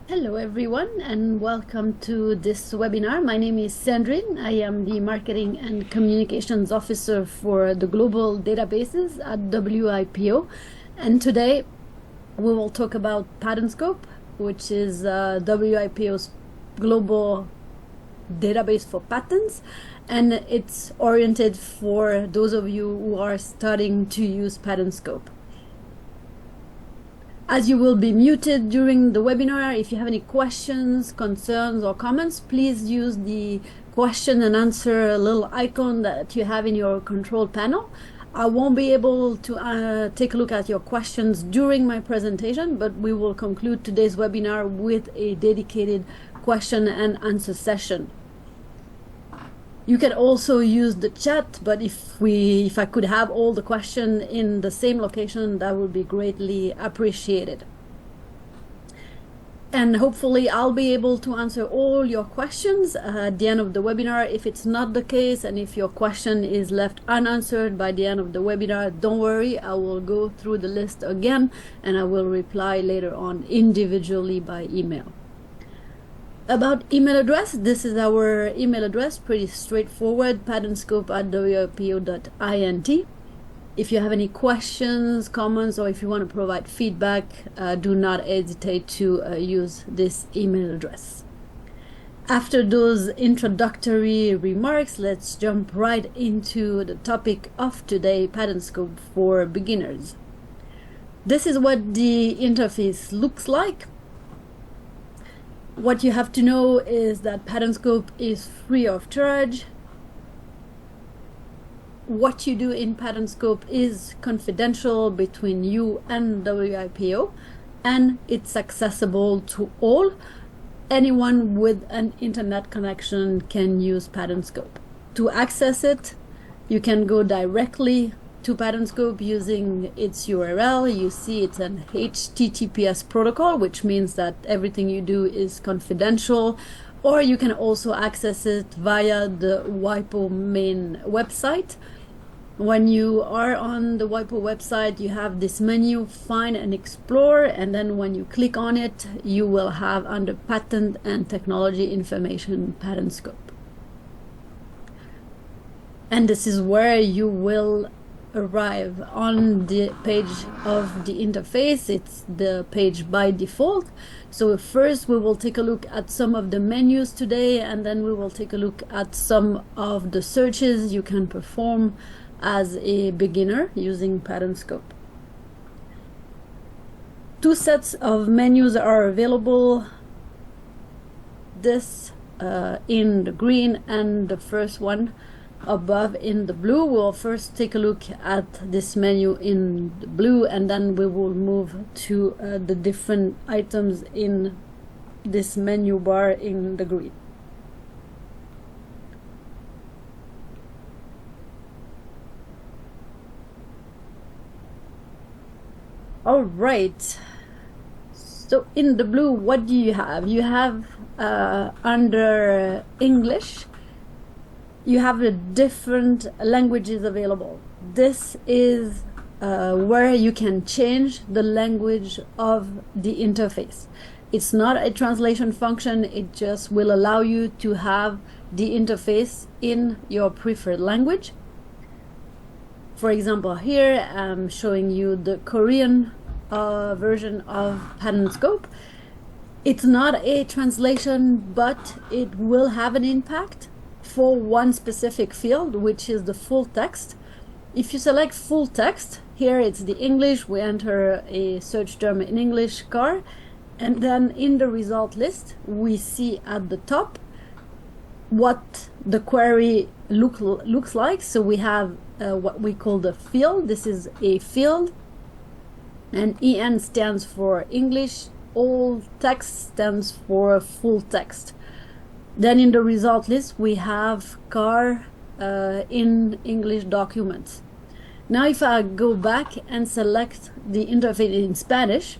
Hello everyone and welcome to this webinar. My name is Sandrine. I am the Marketing and Communications Officer for the Global Databases at WIPO. And today we will talk about PATENTSCOPE, which is WIPO's global database for patents. And it's oriented for those of you who are starting to use PATENTSCOPE. As you will be muted during the webinar, if you have any questions, concerns, or comments, please use the question and answer little icon that you have in your control panel. I won't be able to take a look at your questions during my presentation, but we will conclude today's webinar with a dedicated question and answer session. You can also use the chat, but if I could have all the questions in the same location, that would be greatly appreciated. And hopefully I'll be able to answer all your questions at the end of the webinar. If it's not the case, and if your question is left unanswered by the end of the webinar, don't worry, I will go through the list again and I will reply later on individually by email. About email address, this is our email address, pretty straightforward, patentscope@wipo.int. If you have any questions, comments, or if you want to provide feedback, do not hesitate to use this email address. After those introductory remarks, let's jump right into the topic of today, PATENTSCOPE for beginners. This is what the interface looks like. What you have to know is that PATENTSCOPE is free of charge. What you do in PATENTSCOPE is confidential between you and WIPO, and it's accessible to all. Anyone with an internet connection can use PATENTSCOPE. To access it, you can go directly to PATENTSCOPE using its URL. You see it's an HTTPS protocol, which means that everything you do is confidential, or you can also access it via the WIPO main website. When you are on the WIPO website, you have this menu, Find and Explore, and then when you click on it, you will have under Patent and Technology Information PATENTSCOPE. And this is where you will arrive on the page of the interface. It's the page by default. So first we will take a look at some of the menus today, and then we will take a look at some of the searches you can perform as a beginner using PATENTSCOPE. Two sets of menus are available, this in the green and the first one above in the blue. We'll first take a look at this menu in the blue, and then we will move to the different items in this menu bar in the green. All right, so in the blue, what do you have? You have under English, you have the different languages available. This is where you can change the language of the interface. It's not a translation function, it just will allow you to have the interface in your preferred language. For example, here I'm showing you the Korean version of PATENTSCOPE. It's not a translation, but it will have an impact for one specific field, which is the full text. If you select full text, here it's the English, we enter a search term in English, car, and then in the result list we see at the top what the query looks like. So we have what we call the field. This is a field, and EN stands for English, all text stands for full text. Then in the result list we have car in English documents. Now if I go back and select the interface in Spanish,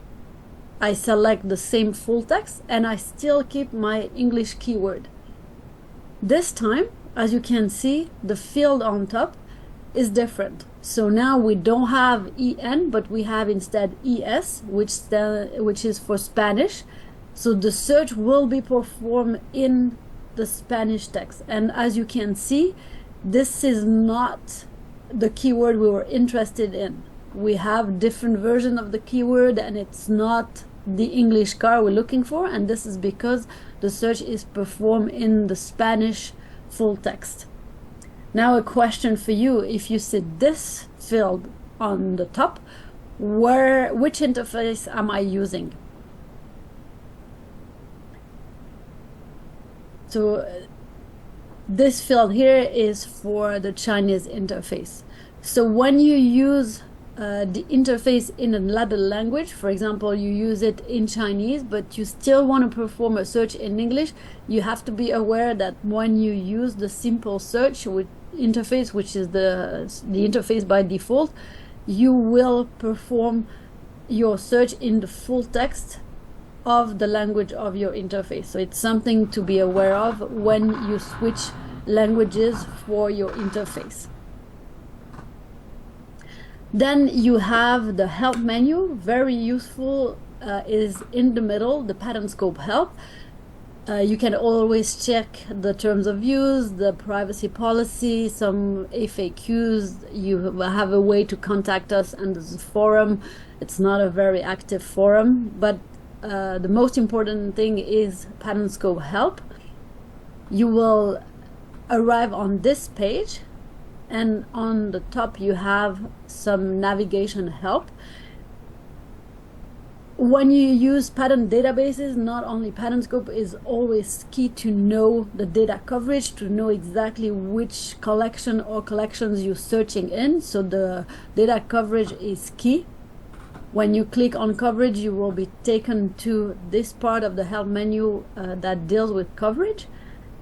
I select the same full text and I still keep my English keyword. This time, as you can see, the field on top is different. So now we don't have EN, but we have instead ES, which is for Spanish. So the search will be performed in the Spanish text. And as you can see, this is not the keyword we were interested in. We have different version of the keyword, and it's not the English car we're looking for, and this is because the search is performed in the Spanish full text. Now a question for you: if you see this field on the top, which interface am I using? So this field here is for the Chinese interface. So when you use the interface in another language, for example, you use it in Chinese, but you still want to perform a search in English, you have to be aware that when you use the simple search with interface, which is the interface by default, you will perform your search in the full text of the language of your interface. So it's something to be aware of when you switch languages for your interface. Then you have the help menu, very useful, is in the middle, the PATENTSCOPE help. You can always check the terms of use, the privacy policy, some FAQs. You have a way to contact us, and there's a forum. It's not a very active forum, but the most important thing is PATENTSCOPE help. You will arrive on this page, and on the top you have some navigation help. When you use patent databases, not only PATENTSCOPE, is always key to know the data coverage, to know exactly which collection or collections you're searching in. So the data coverage is key. When you click on coverage, you will be taken to this part of the help menu that deals with coverage,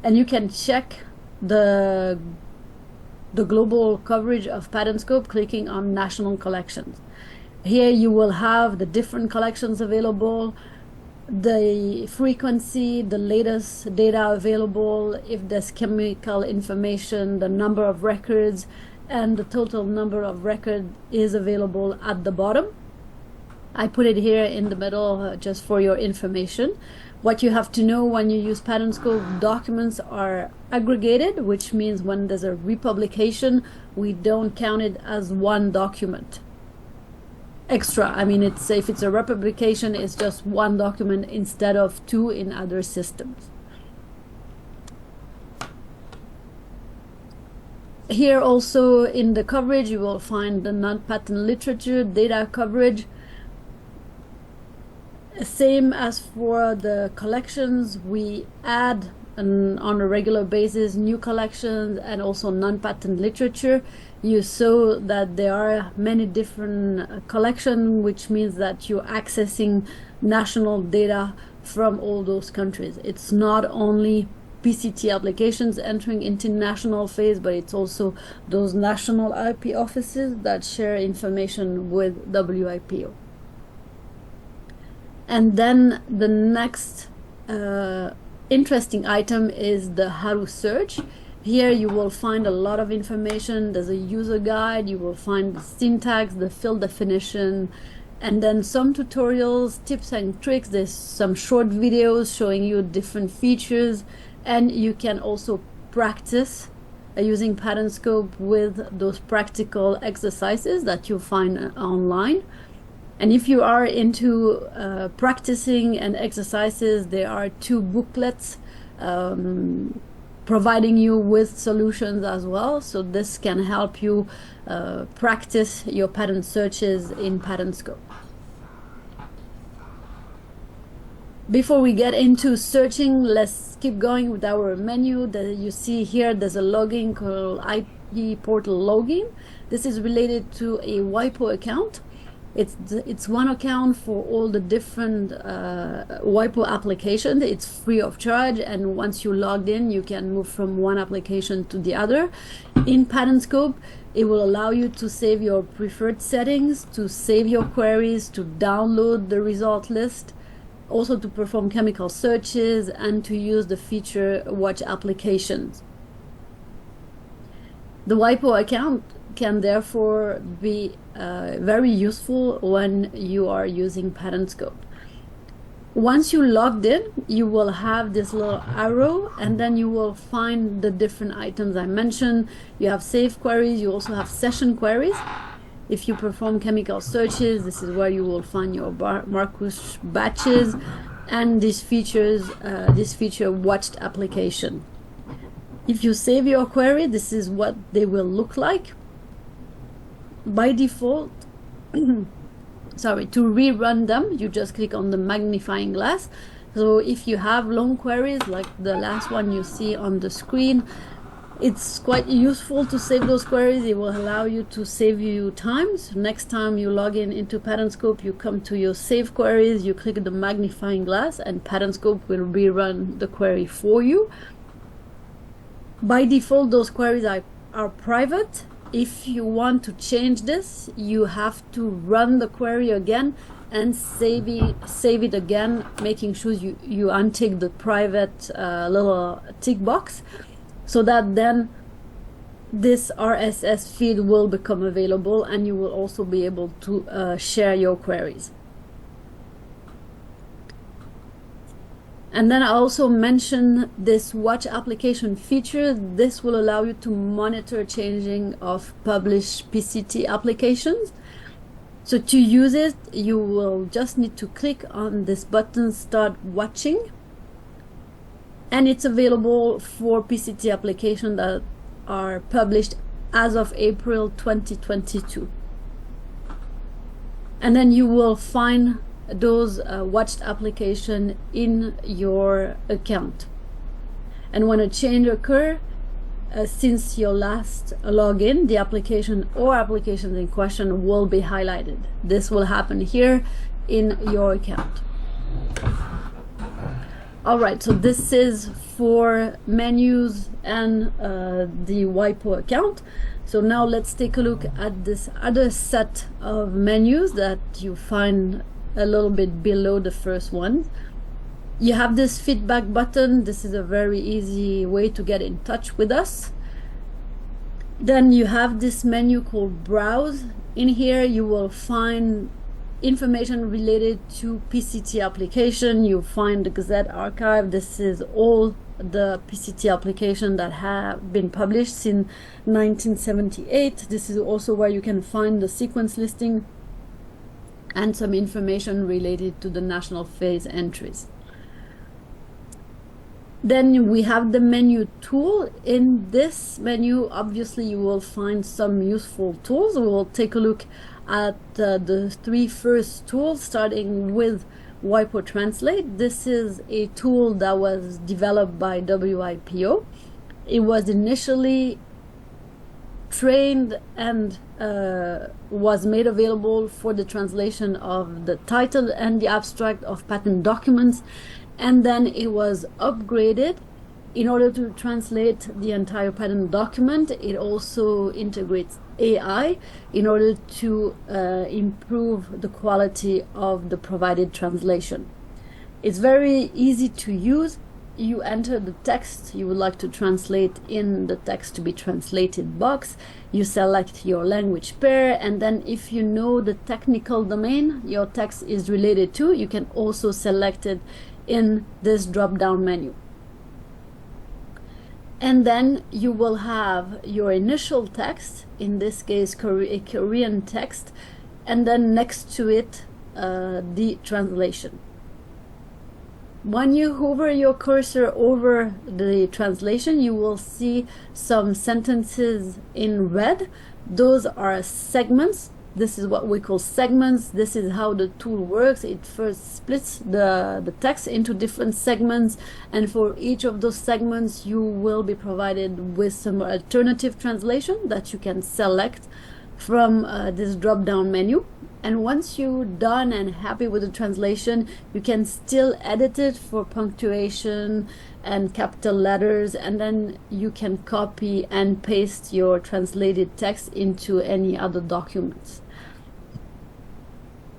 and you can check the global coverage of PATENTSCOPE clicking on national collections. Here you will have the different collections available, the frequency, the latest data available, if there's chemical information, the number of records, and the total number of records is available at the bottom. I put it here in the middle just for your information. What you have to know when you use PATENTSCOPE, documents are aggregated, which means when there's a republication, we don't count it as one document extra. I mean, if it's a republication, it's just one document instead of two in other systems. Here also in the coverage, you will find the non-patent literature data coverage. Same as for the collections, we add on a regular basis new collections and also non-patent literature. You saw that there are many different collections, which means that you're accessing national data from all those countries. It's not only PCT applications entering international phase, but it's also those national IP offices that share information with WIPO. And then the next interesting item is the how to search. Here you will find a lot of information. There's a user guide, you will find the syntax, the field definition, and then some tutorials, tips and tricks. There's some short videos showing you different features, and you can also practice using PATENTSCOPE with those practical exercises that you'll find online. And if you are into practicing and exercises, there are 2 booklets providing you with solutions as well. So this can help you practice your patent searches in PATENTSCOPE. Before we get into searching, let's keep going with our menu. You see here there's a login called IP portal login. This is related to a WIPO account. It's one account for all the different WIPO applications. It's free of charge, and once you logged in, you can move from one application to the other. In PATENTSCOPE, it will allow you to save your preferred settings, to save your queries, to download the result list, also to perform chemical searches, and to use the feature watch applications. The WIPO account can therefore be very useful when you are using PATENTSCOPE. Once you logged in, you will have this little arrow, and then you will find the different items I mentioned. You have save queries, you also have session queries. If you perform chemical searches, this is where you will find your Marcus batches, and this feature watched application. If you save your query, this is what they will look like. By default, sorry, to rerun them, you just click on the magnifying glass. So if you have long queries like the last one you see on the screen, it's quite useful to save those queries. It will allow you to save you time. So next time you log in into PATENTSCOPE, you come to your save queries, you click the magnifying glass, and PATENTSCOPE will rerun the query for you. By default, those queries are private. If you want to change this, you have to run the query again and save it again, making sure you untick the private little tick box, so that then this RSS feed will become available, and you will also be able to share your queries. And then I also mentioned this watch application feature. This will allow you to monitor changing of published PCT applications. So to use it, you will just need to click on this button, Start Watching. And it's available for PCT applications that are published as of April 2022. And then you will find those watched application in your account. And when a change occurs since your last login, the application or applications in question will be highlighted. This will happen here in your account. All right, so this is for menus and the WIPO account. So now let's take a look at this other set of menus that you find a little bit below the first one. You have this feedback button. This is a very easy way to get in touch with us. Then you have this menu called Browse. In here you will find information related to PCT application. You find the Gazette archive. This is all the PCT application that have been published since 1978. This is also where you can find the sequence listing and some information related to the national phase entries. Then we have the menu tool. In this menu, obviously you will find some useful tools. We will take a look at the three first tools, starting with WIPO Translate. This is a tool that was developed by WIPO. It was initially trained and was made available for the translation of the title and the abstract of patent documents, and then it was upgraded in order to translate the entire patent document. It also integrates AI in order to improve the quality of the provided translation. It's very easy to use. You enter the text you would like to translate in the text to be translated box. You select your language pair, and then if you know the technical domain your text is related to, you can also select it in this drop-down menu. And then you will have your initial text, in this case a Korean text, and then next to it the translation. When you hover your cursor over the translation, you will see some sentences in red. Those are segments. This is what we call segments. This is how the tool works. It first splits the text into different segments, and for each of those segments you will be provided with some alternative translation that you can select from this drop-down menu. And once you're done and happy with the translation, you can still edit it for punctuation and capital letters, and then you can copy and paste your translated text into any other documents.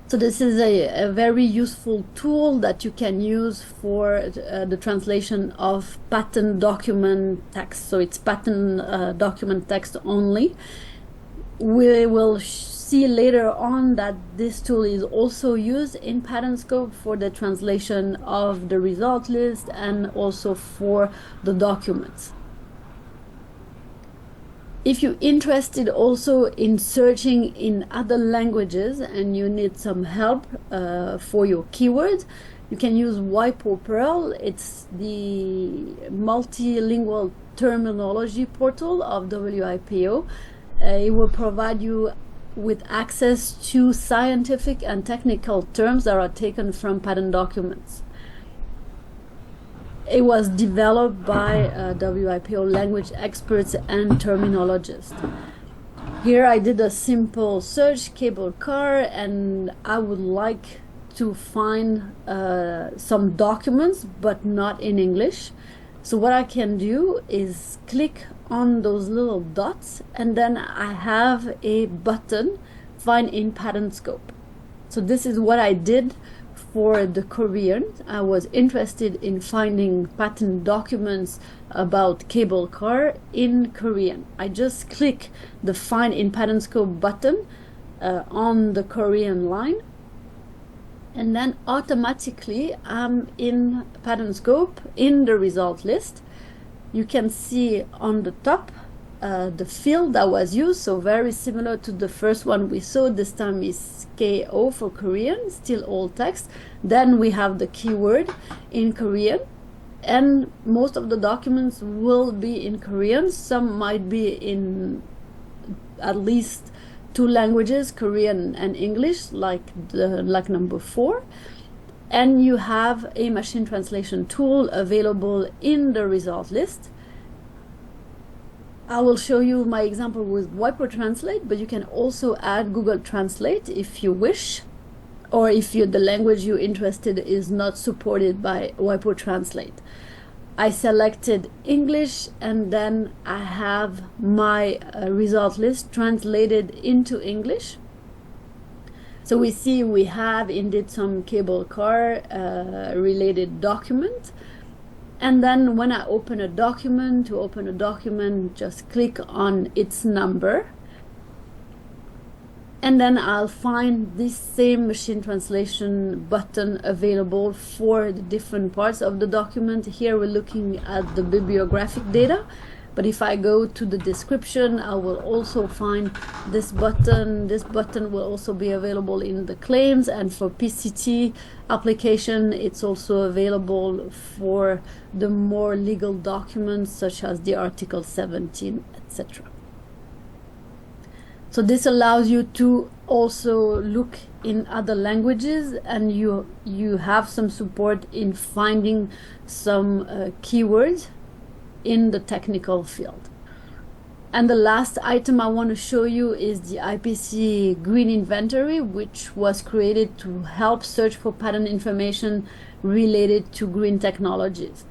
So this is a very useful tool that you can use for the translation of patent document text. So it's patent document text only. We will see see later on that this tool is also used in PATENTSCOPE for the translation of the result list and also for the documents. If you're interested also in searching in other languages and you need some help for your keywords, you can use WIPO Pearl. It's the multilingual terminology portal of WIPO. It will provide you with access to scientific and technical terms that are taken from patent documents. It was developed by WIPO language experts and terminologists. Here I did a simple search, cable car, and I would like to find some documents, but not in English. So what I can do is click on those little dots, and then I have a button, Find in PATENTSCOPE. So this is what I did for the Korean. I was interested in finding patent documents about cable car in Korean. I just click the Find in PATENTSCOPE button on the Korean line, and then automatically I'm in PATENTSCOPE in the result list. You can see on the top the field that was used, so very similar to the first one we saw. This time is KO for Korean, still all text. Then we have the keyword in Korean, and most of the documents will be in Korean. Some might be in at least 2 languages, Korean and English, like number 4. And you have a machine translation tool available in the result list. I will show you my example with WIPO Translate, but you can also add Google Translate if you wish, or if the language you're interested in is not supported by WIPO Translate. I selected English, and then I have my result list translated into English. So we see we have indeed some cable car related document. And then when I open a document, to open a document, just click on its number. And then I'll find this same machine translation button available for the different parts of the document. Here we're looking at the bibliographic data, but if I go to the description, I will also find this button. This button will also be available in the claims, and for PCT application, it's also available for the more legal documents such as the Article 17, etc. So this allows you to also look in other languages, and you have some support in finding some keywords in the technical field. And the last item I want to show you is the IPC Green Inventory, which was created to help search for patent information related to green technologies.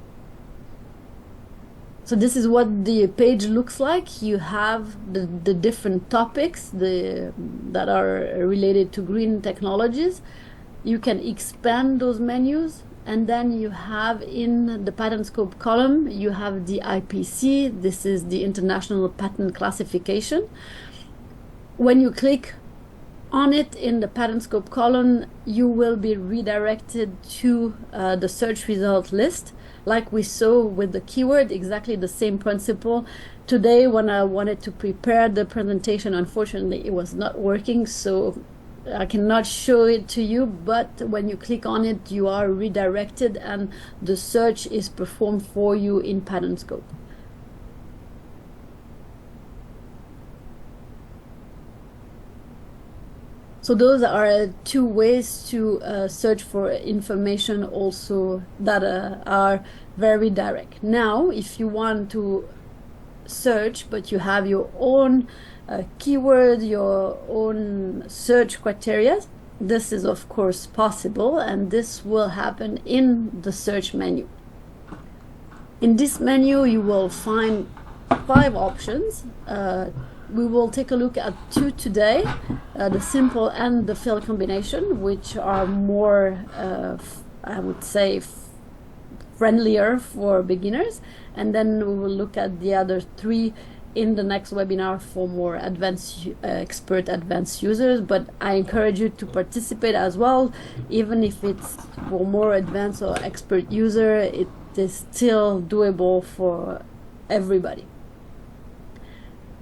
So this is what the page looks like. You have the different topics that are related to green technologies. You can expand those menus, and then you have in the PATENTSCOPE column, you have the IPC. This is the International Patent Classification. When you click on it in the PATENTSCOPE column, you will be redirected to the search result list. Like we saw with the keyword, exactly the same principle. Today, when I wanted to prepare the presentation, unfortunately, it was not working, so I cannot show it to you, but when you click on it, you are redirected and the search is performed for you in PATENTSCOPE. So those are 2 ways to search for information also that are very direct. Now, if you want to search, but you have your own keyword, your own search criteria, this is of course possible, and this will happen in the search menu. In this menu, you will find 5 options. We will take a look at 2 today, the simple and the field combination, which are more, I would say, friendlier for beginners. And then we will look at the other 3 in the next webinar for more advanced expert advanced users, but I encourage you to participate as well. Even if it's for more advanced or expert user, it is still doable for everybody.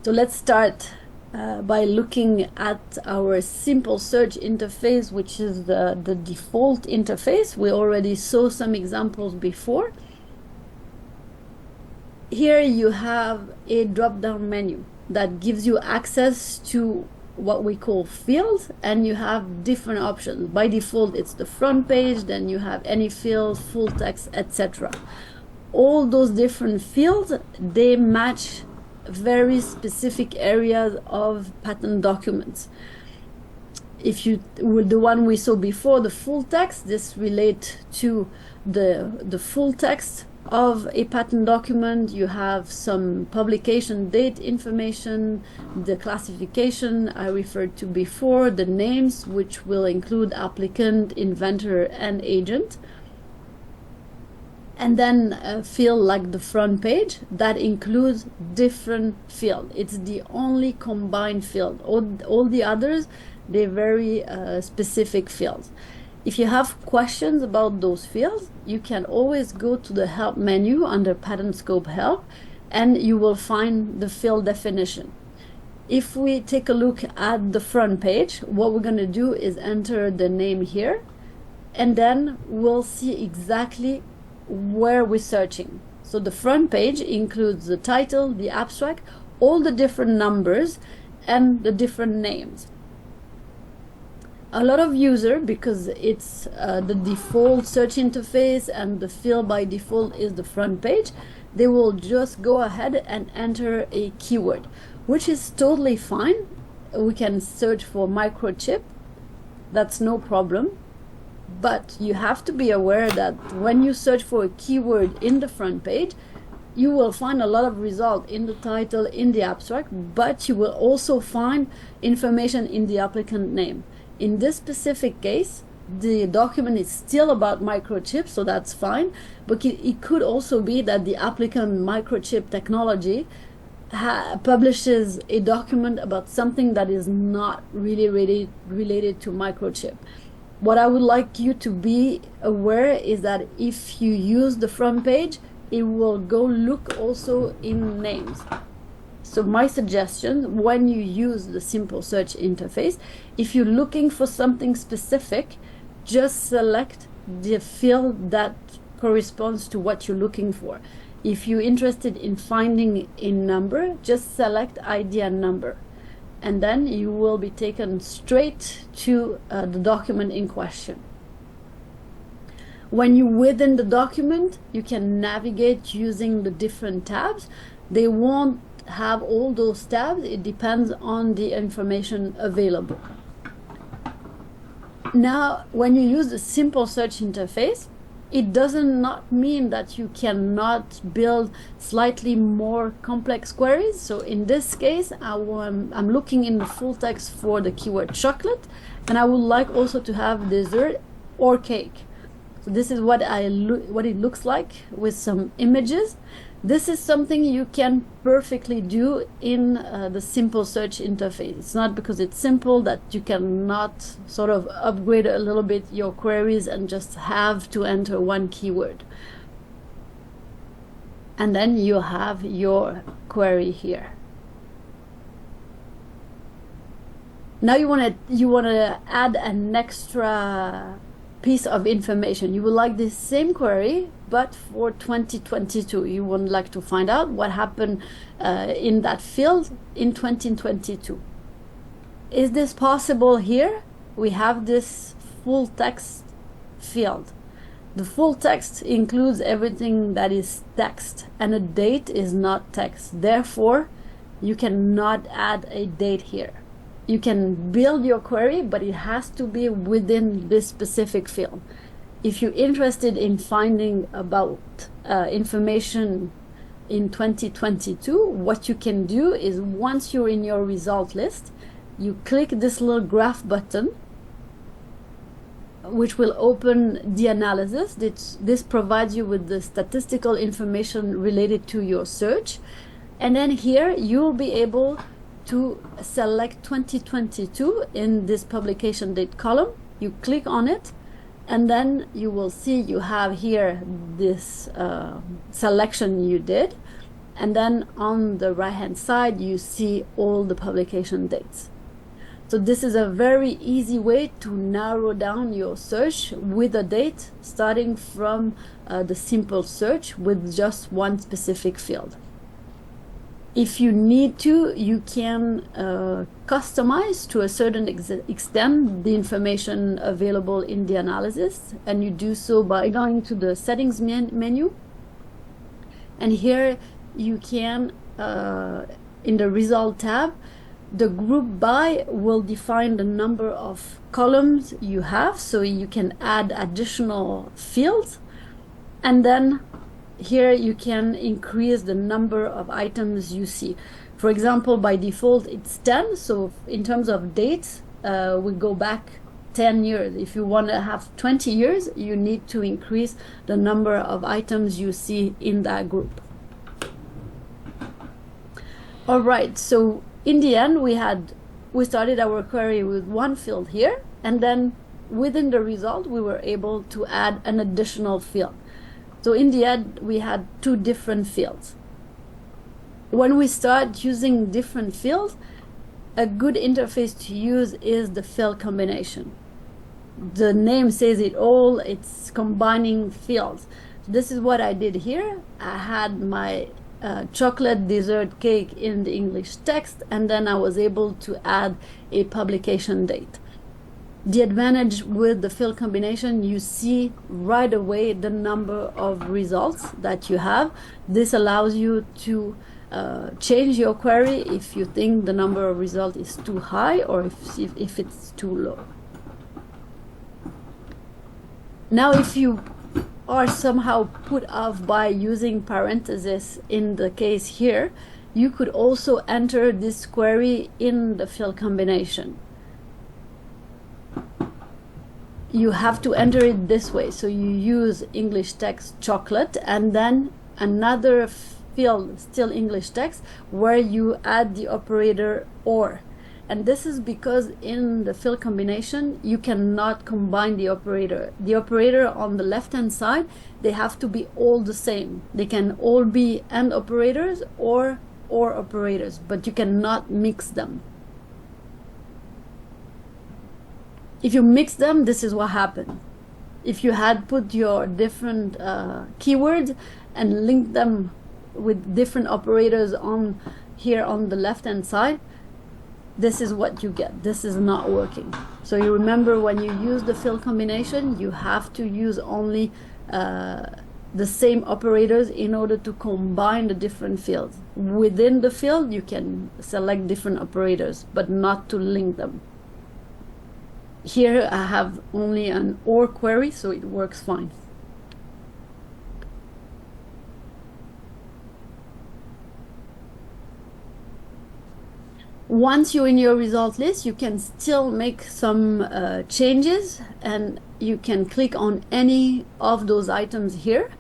So let's start by looking at our simple search interface, which is the default interface. We already saw some examples before. Here you have a drop-down menu that gives you access to what we call fields, and you have different options. By default, it's the front page, then you have any field, full text, etc. All those different fields, they match very specific areas of patent documents. If you, with the one we saw before, the full text, this relates to the full text of a patent document. You have some publication date information, the classification I referred to before, the names, which will include applicant, inventor, and agent. And then a field like the front page that includes different fields. It's the only combined field. All the others, they're very specific fields. If you have questions about those fields, you can always go to the help menu under PATENTSCOPE help, and you will find the field definition. If we take a look at the front page, what we're going to do is enter the name here, and then we'll see exactly where we're searching. So the front page includes the title, the abstract, all the different numbers, and the different names. A lot of users, because it's the default search interface and the field by default is the front page, they will just go ahead and enter a keyword, which is totally fine. We can search for microchip, that's no problem. But you have to be aware that when you search for a keyword in the front page, you will find a lot of results in the title, in the abstract, but you will also find information in the applicant name. In this specific case, the document is still about microchip, so that's fine, but it could also be that the applicant microchip technology publishes a document about something that is not really related to microchip. What I would like you to be aware is that if you use the front page, it will go look also in names. So my suggestion, when you use the simple search interface, if you're looking for something specific, just select the field that corresponds to what you're looking for. If you're interested in finding a number, just select ID and number, and then you will be taken straight to the document in question. When you're within the document, you can navigate using the different tabs. They won't have all those tabs. It depends on the information available. Now, when you use the simple search interface, it doesn't not mean that you cannot build slightly more complex queries. So in this case, I'm looking in the full text for the keyword chocolate, and I would like also to have dessert or cake. So this is what it looks like with some images. This is something you can perfectly do in the simple search interface. It's not because it's simple that you cannot sort of upgrade a little bit your queries and just have to enter one keyword. And then you have your query here. Now you want to add an extra piece of information. You would like this same query, but for 2022. You would like to find out what happened in that field in 2022. Is this possible here? We have this full text field. The full text includes everything that is text, and a date is not text. Therefore, you cannot add a date here. You can build your query, but it has to be within this specific field. If you're interested in finding about information in 2022, what you can do is once you're in your result list, you click this little graph button, which will open the analysis. This provides you with the statistical information related to your search. And then here you'll be able to select 2022 in this publication date column. You click on it, and then you will see you have here this selection you did. And then on the right hand side, you see all the publication dates. So this is a very easy way to narrow down your search with a date, starting from the simple search with just one specific field. If you need to, you can customize to a certain extent the information available in the analysis, and you do so by going to the settings menu. And here you can, in the result tab, the group by will define the number of columns you have, so you can add additional fields. And then here you can increase the number of items you see. For example, by default it's 10, so in terms of dates, we go back 10 years. If you want to have 20 years, you need to increase the number of items you see in that group. All right, so in the end, we started our query with one field here, and then within the result, we were able to add an additional field. So in the end, we had two different fields. When we start using different fields, a good interface to use is the field combination. The name says it all, it's combining fields. This is what I did here. I had my chocolate dessert cake in the English text, and then I was able to add a publication date. The advantage with the field combination, you see right away the number of results that you have. This allows you to change your query if you think the number of results is too high or if it's too low. Now, if you are somehow put off by using parentheses in the case here, you could also enter this query in the field combination. You have to enter it this way. So you use English text chocolate and then another field, still English text, where you add the operator or. And this is because in the field combination, you cannot combine the operator. The operator on the left-hand side, they have to be all the same. They can all be AND operators or operators, but you cannot mix them. If you mix them, this is what happened. If you had put your different keywords and linked them with different operators on here on the left-hand side, this is what you get. This is not working. So you remember, when you use the field combination, you have to use only the same operators in order to combine the different fields. Within the field, you can select different operators, but not to link them. Here I have only an OR query, so it works fine. Once you're in your result list, you can still make some changes, and you can click on any of those items here.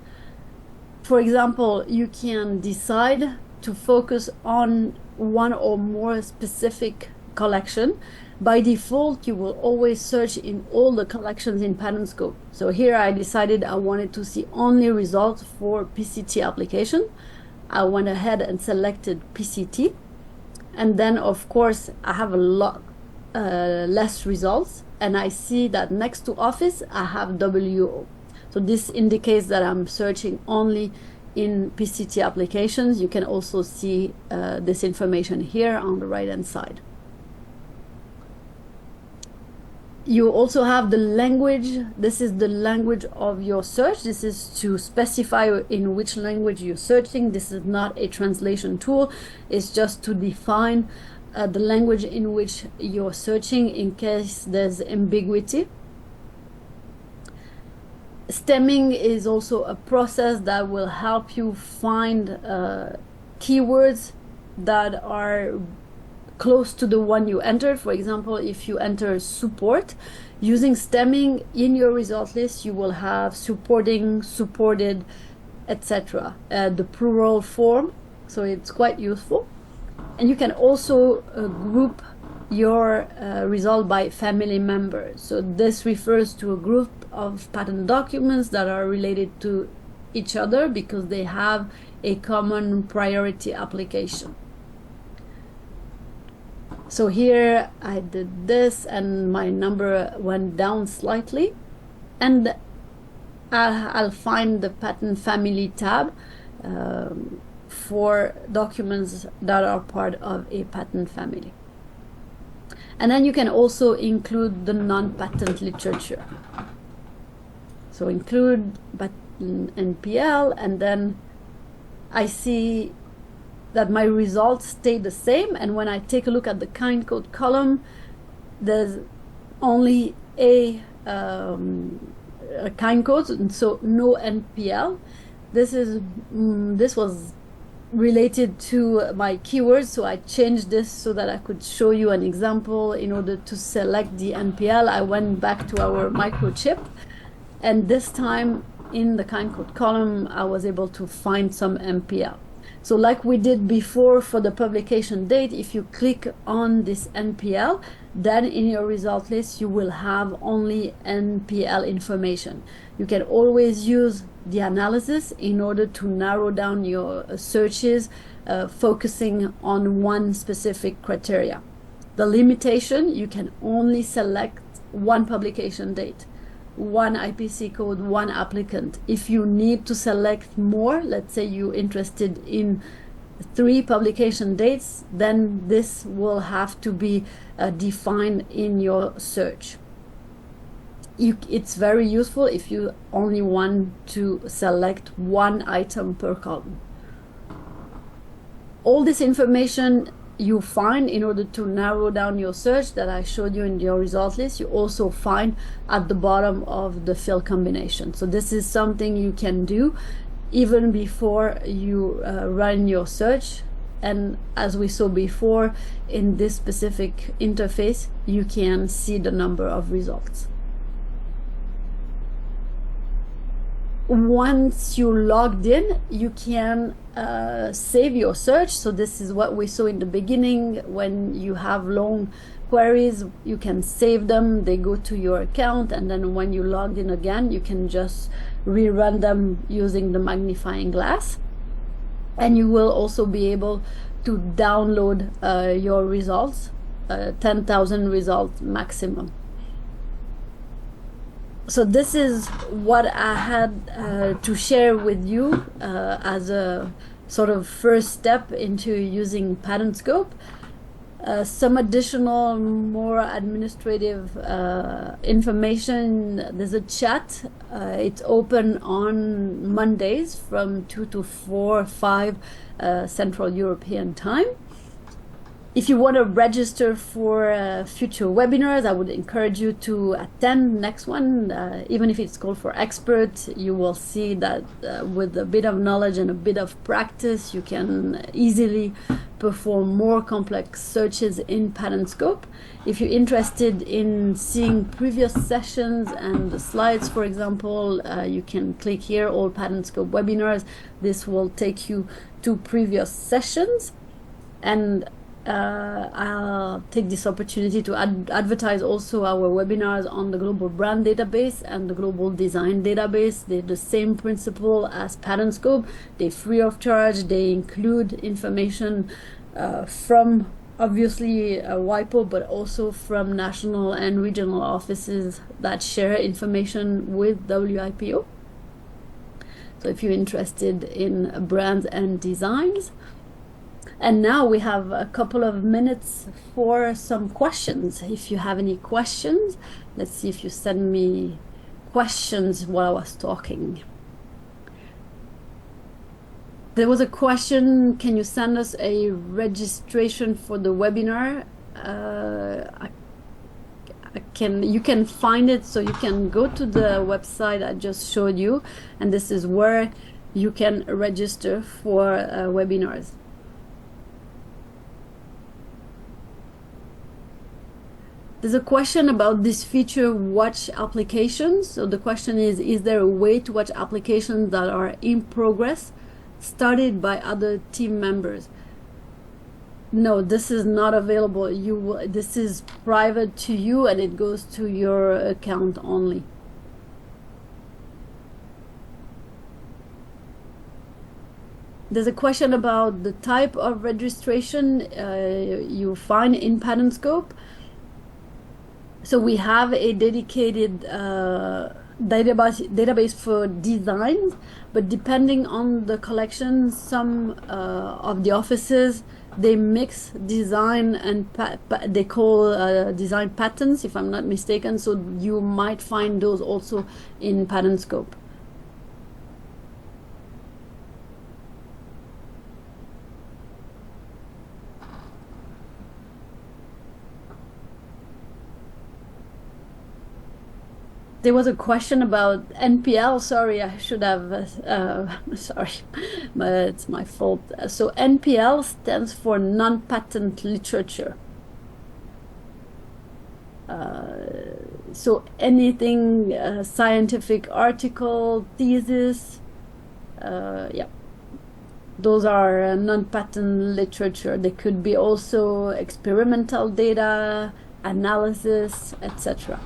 For example, you can decide to focus on one or more specific collection. By default, you will always search in all the collections in PATENTSCOPE. So here I decided I wanted to see only results for PCT application. I went ahead and selected PCT. And then, of course, I have a lot less results. And I see that next to Office, I have WO. So this indicates that I'm searching only in PCT applications. You can also see this information here on the right-hand side. You also have the language. This is the language of your search. This is to specify in which language you're searching. This is not a translation tool. It's just to define the language in which you're searching in case there's ambiguity. Stemming is also a process that will help you find keywords that are close to the one you entered. For example, if you enter support, using stemming in your result list, you will have supporting, supported, etc. The plural form. So it's quite useful. And you can also group your result by family member. So this refers to a group of patent documents that are related to each other because they have a common priority application. So here I did this and my number went down slightly, and I'll find the patent family tab for documents that are part of a patent family. And then you can also include the non-patent literature. So include NPL, and then I see that my results stay the same, and when I take a look at the kind code column, there's only a kind code, and so no NPL. This was related to my keywords, so I changed this so that I could show you an example. In order to select the NPL, I went back to our microchip, and this time in the kind code column I was able to find some NPL. So like we did before for the publication date, if you click on this NPL, then in your result list you will have only NPL information. You can always use the analysis in order to narrow down your searches, focusing on one specific criteria. The limitation, you can only select one publication date, one IPC code, one applicant. If you need to select more, let's say you're interested in 3 publication dates, then this will have to be defined in your search. It's very useful if you only want to select one item per column. All this information you find in order to narrow down your search that I showed you in your result list, you also find at the bottom of the field combination. So this is something you can do even before you run your search. And as we saw before, in this specific interface, you can see the number of results. Once you logged in, you can save your search. So this is what we saw in the beginning. When you have long queries, you can save them, they go to your account, and then when you logged in again, you can just rerun them using the magnifying glass. And you will also be able to download your results, 10,000 results maximum. So this is what I had to share with you as a sort of first step into using PATENTSCOPE. Some additional, more administrative information. There's a chat. It's open on Mondays from 2 to 4 or 5 Central European time. If you want to register for future webinars, I would encourage you to attend next one. Even if it's called for experts, you will see that with a bit of knowledge and a bit of practice, you can easily perform more complex searches in PATENTSCOPE. If you're interested in seeing previous sessions and the slides, for example, you can click here, all PATENTSCOPE webinars. This will take you to previous sessions. And I'll take this opportunity to advertise also our webinars on the Global Brand Database and the Global Design Database. They're the same principle as PATENTSCOPE. They're free of charge. They include information from obviously WIPO, but also from national and regional offices that share information with WIPO. So if you're interested in brands and designs. And now we have a couple of minutes for some questions. If you have any questions, let's see if you send me questions while I was talking. There was a question, can you send us a registration for the webinar? You can find it, so you can go to the website I just showed you, and this is where you can register for webinars. There's a question about this feature, watch applications. So the question is there a way to watch applications that are in progress studied by other team members. No, this is not available. This is private to you, and it goes to your account only. There's a question about the type of registration you find in PATENTSCOPE. So we have a dedicated database for design, but depending on the collection, some of the offices, they mix design and they call design patents, if I'm not mistaken. So you might find those also in PATENTSCOPE. There was a question about NPL. Sorry, I should have, sorry, but it's my fault. So NPL stands for non-patent literature. So anything, scientific article, thesis, yeah, those are non-patent literature. They could be also experimental data, analysis, etc.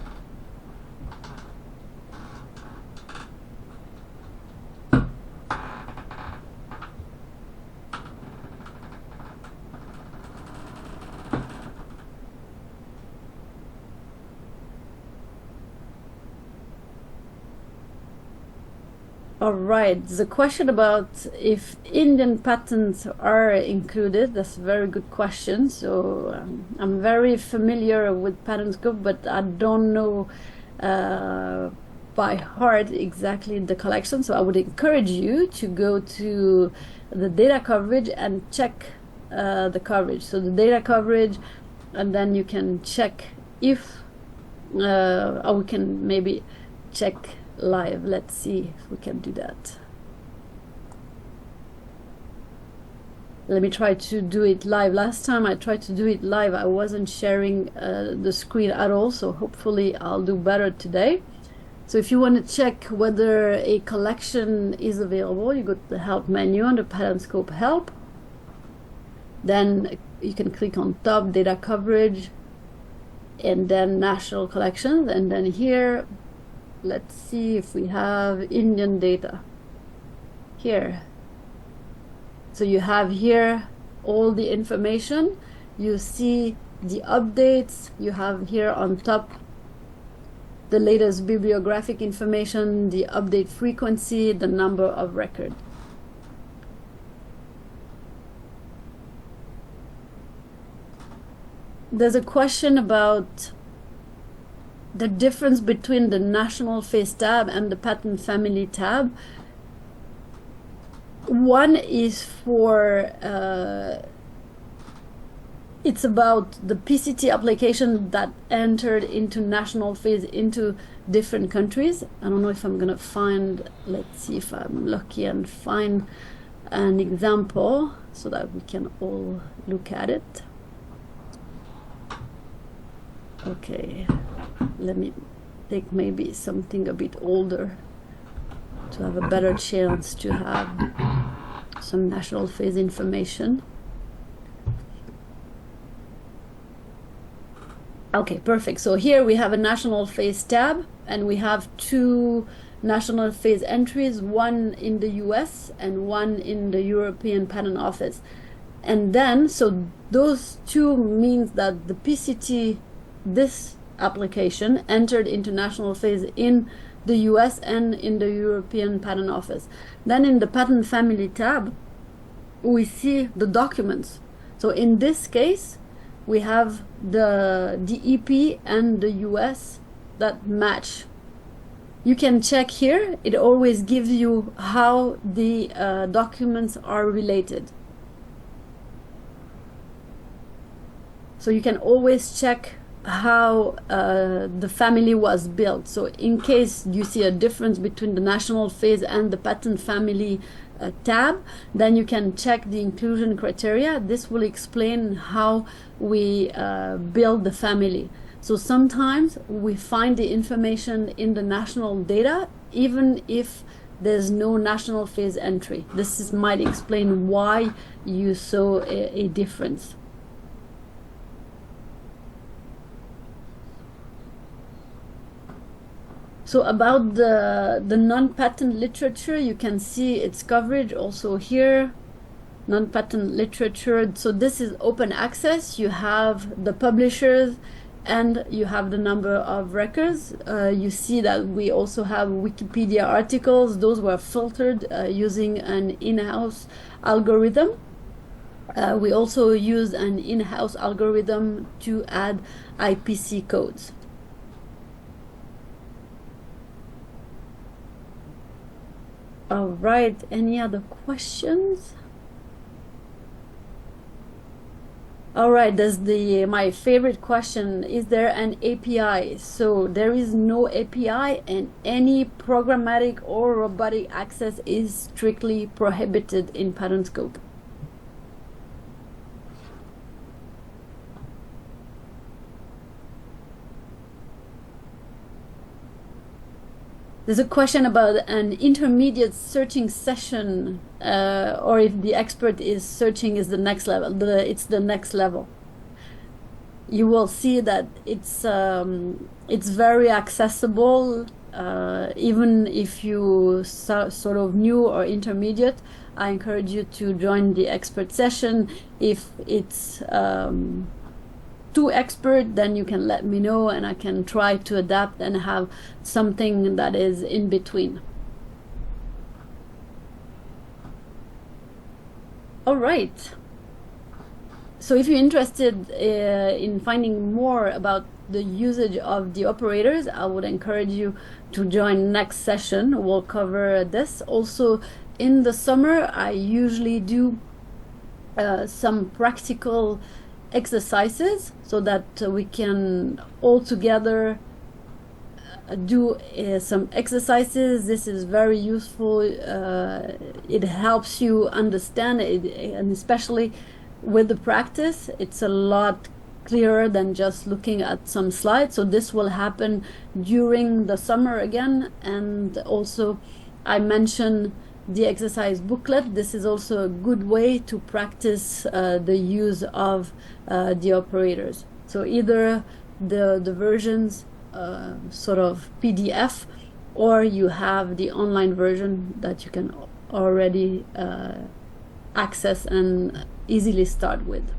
All right, the question about if Indian patents are included, that's a very good question. So I'm very familiar with PATENTSCOPE, but I don't know by heart exactly the collection. So I would encourage you to go to the data coverage and check the coverage. So the data coverage, and then you can check if, or we can maybe check live. Let's see if we can do that. Let me try to do it live. Last time I tried to do it live, I wasn't sharing the screen at all, so hopefully I'll do better today. So if you want to check whether a collection is available, you go to the help menu under PATENTSCOPE help, then you can click on top data coverage and then national collections, and then here let's see if we have Indian data here. So you have here all the information. You see the updates. You have here on top the latest bibliographic information, the update frequency, the number of record. There's a question about the difference between the national phase tab and the patent family tab. One is for it's about the PCT application that entered into national phase into different countries. I don't know if I'm gonna find, let's see if I'm lucky and find an example so that we can all look at it. Okay, let me take maybe something a bit older to have a better chance to have some national phase information. Okay, perfect. So here we have a national phase tab, and we have two national phase entries, one in the US and one in the European Patent Office. And then, so those two means that the PCT, this application, entered into national phase in the US and in the European Patent Office. Then in the Patent Family tab, we see the documents. So in this case, we have the DEP and the US that match. You can check here. It always gives you how the documents are related. So you can always check how the family was built. So in case you see a difference between the national phase and the patent family tab, then you can check the inclusion criteria. This will explain how we build the family. So sometimes we find the information in the national data, even if there's no national phase entry. This might explain why you saw a difference. So about the non-patent literature, you can see its coverage also here. Non-patent literature. So this is open access. You have the publishers and you have the number of records. You see that we also have Wikipedia articles. Those were filtered using an in-house algorithm. We also use an in-house algorithm to add IPC codes. All right, any other questions? All right, there's my favorite question. Is there an API? So there is no API, and any programmatic or robotic access is strictly prohibited in PATENTSCOPE. There's a question about an intermediate searching session, or if the expert is searching is the next level. It's the next level. You will see that it's very accessible, even if you sort of new or intermediate. I encourage you to join the expert session. If it's too expert, then you can let me know and I can try to adapt and have something that is in between. All right. So if you're interested in finding more about the usage of the operators, I would encourage you to join next session. We'll cover this. Also in the summer, I usually do some practical exercises so that we can all together do some exercises. This is very useful. It helps you understand it, and especially with the practice, it's a lot clearer than just looking at some slides. So this will happen during the summer again. And also I mentioned the exercise booklet. This is also a good way to practice the use of the operators. So either the versions sort of PDF, or you have the online version that you can already access and easily start with.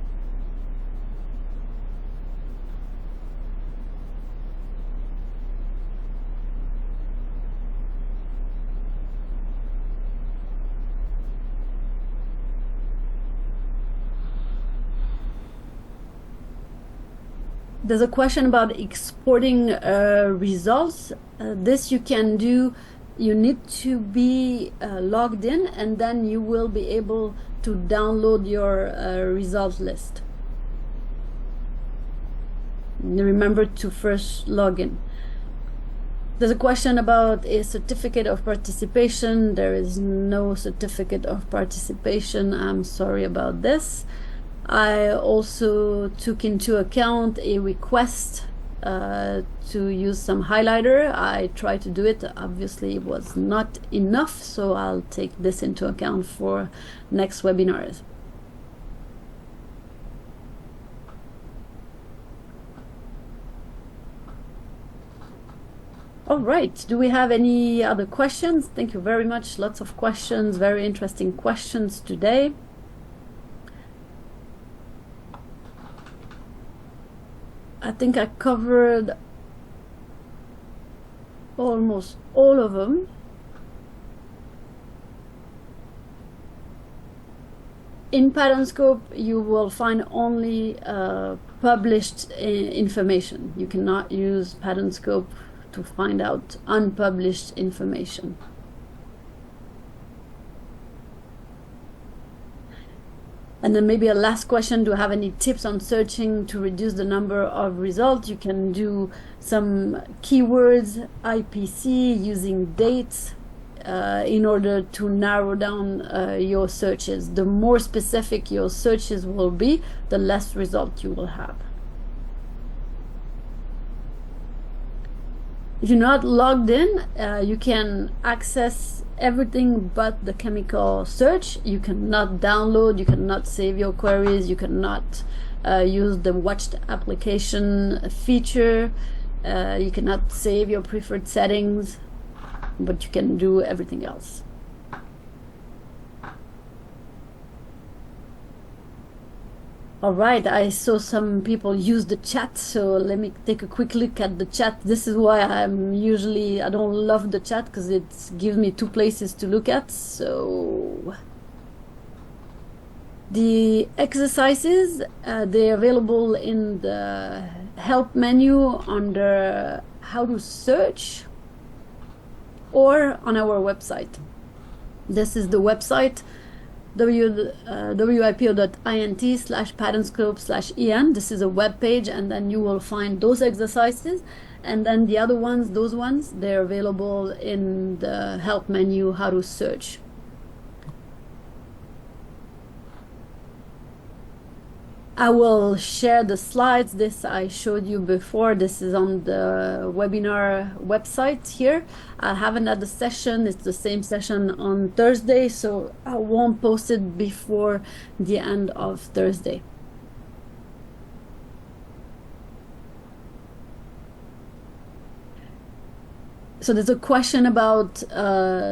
There's a question about exporting results. This you can do. You need to be logged in, and then you will be able to download your result list. Remember to first log in. There's a question about a certificate of participation. There is no certificate of participation. I'm sorry about this. I also took into account a request to use some highlighter. I tried to do it. Obviously, it was not enough, so I'll take this into account for next webinars. All right, do we have any other questions? Thank you very much. Lots of questions, very interesting questions today. I think I covered almost all of them. In PATENTSCOPE, you will find only published information. You cannot use PATENTSCOPE to find out unpublished information. And then maybe a last question, do you have any tips on searching to reduce the number of results? You can do some keywords, IPC, using dates in order to narrow down your searches. The more specific your searches will be, the less result you will have. If you're not logged in, you can access everything but the chemical search. You cannot download, you cannot save your queries, you cannot use the watched application feature, you cannot save your preferred settings, but you can do everything else. All right, I saw some people use the chat, so let me take a quick look at the chat. This is why I don't love the chat, because it gives me two places to look at. So the exercises, they're available in the help menu under how to search or on our website. This is the website, wipo.int/patentscope/en. This is a web page, and then you will find those exercises, and then the other ones, those ones, they're available in the help menu, how to search. I will share the slides. This I showed you before. This is on the webinar website here. I have another session. It's the same session on Thursday, so I won't post it before the end of Thursday. So there's a question about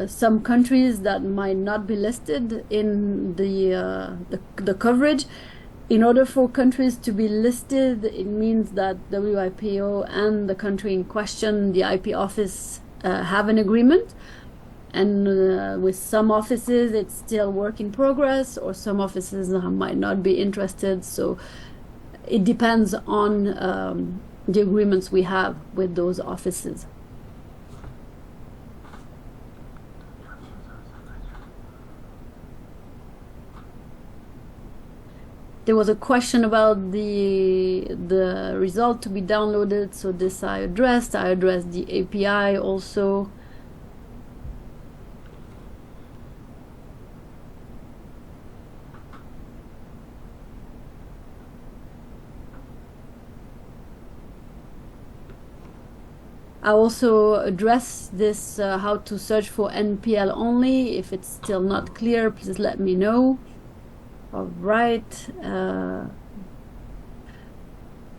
some countries that might not be listed in the coverage. In order for countries to be listed, it means that WIPO and the country in question, the IP office, have an agreement. And with some offices, it's still work in progress, or some offices might not be interested. So it depends on the agreements we have with those offices. There was a question about the result to be downloaded, so this I addressed. I addressed the API also. I also address this how to search for NPL only. If it's still not clear, please let me know. All right.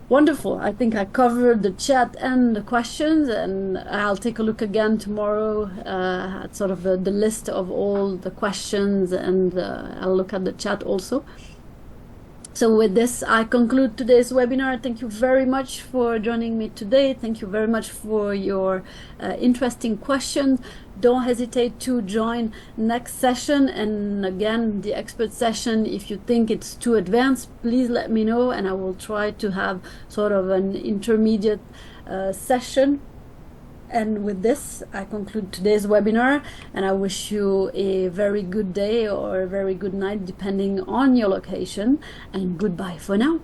Wonderful. I think I covered the chat and the questions, and I'll take a look again tomorrow at sort of the list of all the questions, and I'll look at the chat also. So with this, I conclude today's webinar. Thank you very much for joining me today. Thank you very much for your interesting questions. Don't hesitate to join next session. And again, the expert session, if you think it's too advanced, please let me know, and I will try to have sort of an intermediate session. And with this, I conclude today's webinar, and I wish you a very good day or a very good night, depending on your location, and goodbye for now.